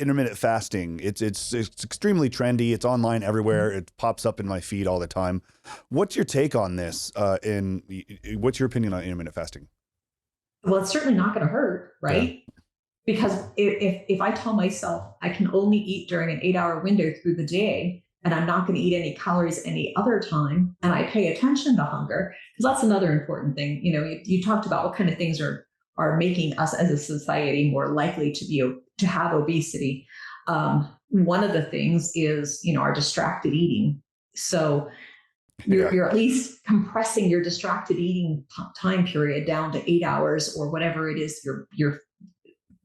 intermittent fasting. It's extremely trendy. It's online everywhere. It pops up in my feed all the time. What's your take on this? And what's your opinion on intermittent fasting? Well, it's certainly not going to hurt, Yeah. right? Because if I tell myself I can only eat during an 8 hour window through the day, and I'm not going to eat any calories any other time, and I pay attention to hunger, because that's another important thing. You talked about what kind of things are making us as a society more likely to have obesity. One of the things is our distracted eating. So you're at least compressing your distracted eating time period down to 8 hours or whatever it is your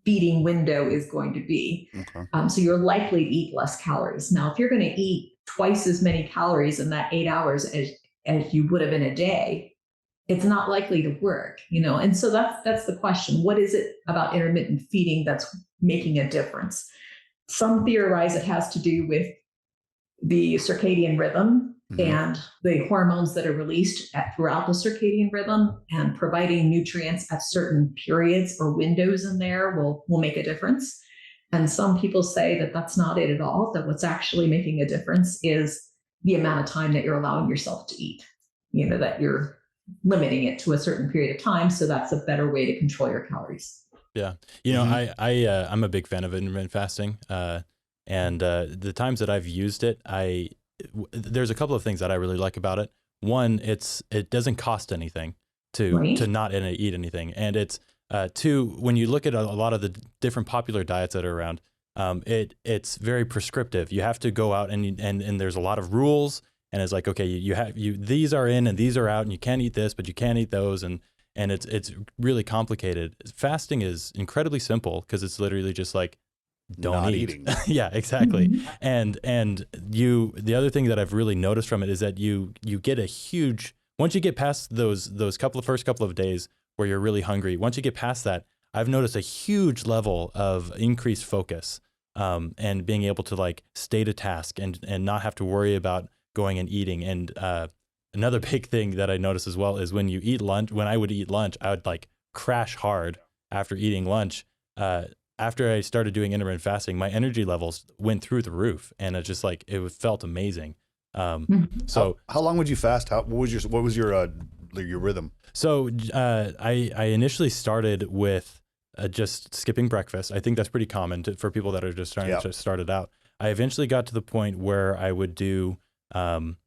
feeding window is going to be. Okay. So you're likely to eat less calories. Now, if you're going to eat twice as many calories in that 8 hours as you would have in a day, it's not likely to work, And so that's the question. What is it about intermittent feeding that's making a difference? Some theorize it has to do with the circadian rhythm and the hormones that are released throughout the circadian rhythm, and providing nutrients at certain periods or windows in there will make a difference. And some people say that that's not it at all, that what's actually making a difference is the amount of time that you're allowing yourself to eat, that you're limiting it to a certain period of time. So that's a better way to control your calories. Yeah. I'm a big fan of intermittent fasting. And the times that I've used it, there's a couple of things that I really like about it. One, it doesn't cost anything to not eat anything. And it's two, when you look at a lot of the different popular diets that are around, it's very prescriptive. You have to go out and there's a lot of rules, and it's like, okay, these are in and these are out, and you can't eat this, but you can't eat those. And it's really complicated. Fasting is incredibly simple because it's literally just like, don't not eat. eating. Yeah, exactly. And the other thing that I've really noticed from it is that you get a huge, once you get past those first couple of days where you're really hungry, once you get past that, I've noticed a huge level of increased focus, and being able to like stay to task and not have to worry about going and eating. And another big thing that I noticed as well is when I would eat lunch, I would like crash hard after eating lunch. After I started doing intermittent fasting, my energy levels went through the roof, and it just like, it felt amazing. So how long would you fast? What was your rhythm? So I initially started with just skipping breakfast. I think that's pretty common for people that are just starting to start it out. I eventually got to the point where I would do 1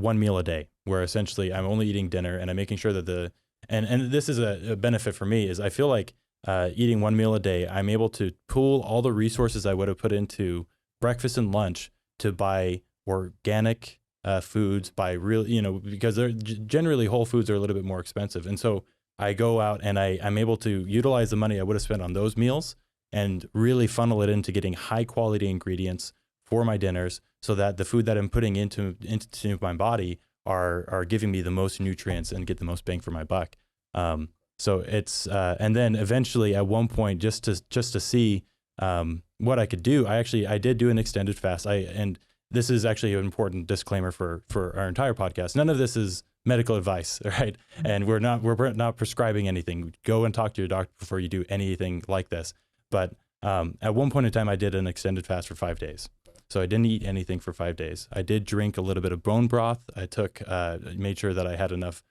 meal a day, where essentially I'm only eating dinner, and I'm making sure that and this is a benefit for me, is I feel like eating 1 meal a day, I'm able to pool all the resources I would have put into breakfast and lunch to buy organic foods, buy real, because they're generally whole foods are a little bit more expensive. And so I go out and I'm able to utilize the money I would have spent on those meals and really funnel it into getting high quality ingredients for my dinners, so that the food that I'm putting into my body are giving me the most nutrients and get the most bang for my buck. So it's, and then eventually at one point, just to see what I could do, I did do an extended fast. And this is actually an important disclaimer for our entire podcast. None of this is medical advice, right? And we're not prescribing anything. Go and talk to your doctor before you do anything like this. But at one point in time, I did an extended fast for 5 days. So I didn't eat anything for 5 days. I did drink a little bit of bone broth. I made sure that I had enough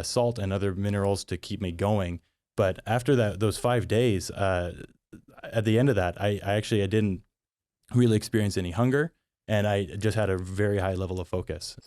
salt and other minerals to keep me going. But after those 5 days, at the end of that, I didn't really experience any hunger, and I just had a very high level of focus.